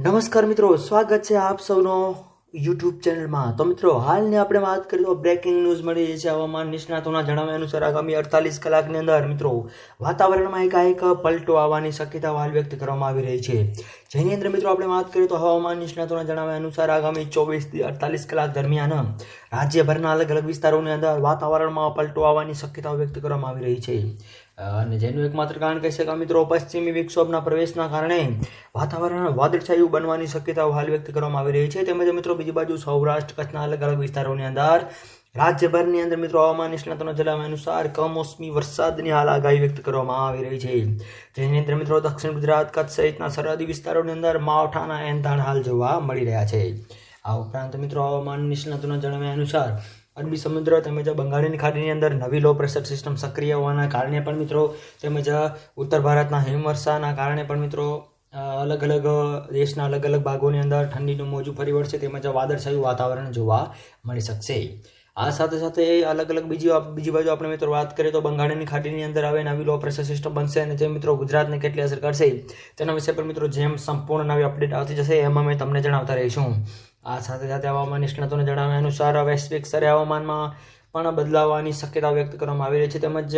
નમસ્કાર મિત્રો, સ્વાગત છે આપ સૌનો યુટ્યુબ ચેનલમાં। તો મિત્રો, હાલની આપણે વાત કરીએ તો બ્રેકિંગ ન્યૂઝ મળી રહી છે। હવામાન નિષ્ણાતોના જણાવ્યા અનુસાર આગામી 48 કલાકની અંદર મિત્રો વાતાવરણમાં એકાએક પલટો આવવાની શક્યતા હાલ વ્યક્ત કરવામાં આવી રહી છે। જેની અંદર મિત્રો આપણે વાત કરીએ તો હવામાન નિષ્ણાતોના જણાવ્યા અનુસાર આગામી 24 થી 48 કલાક દરમિયાન રાજ્યભરના અલગ અલગ વિસ્તારોની અંદર વાતાવરણમાં પલટો આવવાની શક્યતાઓ વ્યક્ત કરવામાં આવી રહી છે। અને જેનું એકમાત્ર કારણ કહી શકાય મિત્રો પશ્ચિમી વિક્ષોભના પ્રવેશના કારણે વાતાવરણ વાદળછાયું બનવાની શક્યતાઓ હાલ વ્યક્ત કરવામાં આવી રહી છે। તેમજ મિત્રો બીજી બાજુ સૌરાષ્ટ્ર કચ્છના અલગ અલગ વિસ્તારોની અંદર રાજ્યભરની અંદર મિત્રો હવામાન નિષ્ણાતોના જણાવ્યા અનુસાર કમોસમી વરસાદની હાલ આગાહી વ્યક્ત કરવામાં આવી રહી છે। જેની અંદર મિત્રો દક્ષિણ ગુજરાત કચ્છ સહિતના સરહદી વિસ્તારોની અંદર માવઠાના એંધાણ હાલ જોવા મળી રહ્યા છે। આ ઉપરાંત મિત્રો હવામાન નિષ્ણાતોના જણાવ્યા અનુસાર અરબી સમુદ્ર તેમજ બંગાળની ખાડીની અંદર નવી લો પ્રેશર સિસ્ટમ સક્રિય હોવાના કારણે પણ મિત્રો તેમજ ઉત્તર ભારતના હિમવર્ષાના કારણે પણ મિત્રો અલગ અલગ દેશના અલગ અલગ ભાગોની અંદર ઠંડીનું મોજું ફરી વળશે તેમજ વાદળછાયું વાતાવરણ જોવા મળી શકશે। આ સાથે સાથે અલગ અલગ બીજી બાજુ આપણે મિત્રો વાત કરીએ તો બંગાળની ખાડીની અંદર હવે નવી લો પ્રેશર સિસ્ટમ બનશે અને જે મિત્રો ગુજરાતને કેટલી અસર કરશે તેના વિશે પણ મિત્રો જેમ સંપૂર્ણ નવી અપડેટ આવતી જશે એમાં મેં તમને જણાવતા રહીશું। આ સાથે સાથે હવામાન નિષ્ણાતોને જણાવ્યા અનુસાર વૈશ્વિક સ્તરે હવામાનમાં પણ બદલાવાની શક્યતા વ્યક્ત કરવામાં આવી રહી છે તેમજ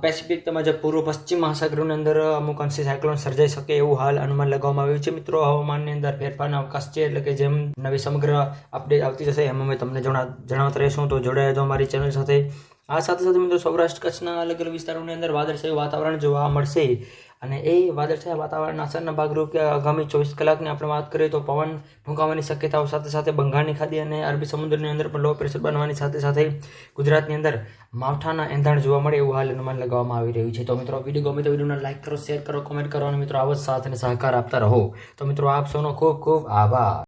પેસિફિક તેમજ પૂર્વ પશ્ચિમ મહાસાગરોની અંદર અમુક અંશે સાયક્લોન સર્જાઈ શકે એવું હાલ અનુમાન લગાવવામાં આવ્યું છે। મિત્રો હવામાનની અંદર ફેરફારના અવકાશ છે, એટલે કે જેમ નવી સમગ્ર અપડેટ આવતી જશે એમાં મેં તમને જણાવતા રહીશું, તો જોડાયા છો અમારી ચેનલ સાથે। આ સાથે સાથે મિત્રો સૌરાષ્ટ્ર કચ્છના અલગ અલગ વિસ્તારોની અંદર વાદળછાયું વાતાવરણ જોવા મળશે અને એ વાદળછાયા વાતાવરણના અસરના ભાગરૂપે આગામી 24 કલાકની આપણે વાત કરીએ તો પવન ફૂંકાવાની શક્યતાઓ સાથે સાથે બંગાળની ખાડી અને અરબી સમુદ્રની અંદર પણ લો પ્રેશર બનવાની સાથે સાથે ગુજરાતની અંદર માવઠાના એંધાણ જોવા મળે એવું હાલ અનુમાન લગાવવામાં આવી રહ્યું છે। તો મિત્રો વિડીયો ગમે તો વિડીયોને લાઈક કરો, શેર કરો, કોમેન્ટ કરો અને મિત્રો આવો જ સાથ અને સહકાર આપતા રહો। તો મિત્રો આપ સૌનો ખૂબ ખૂબ આભાર।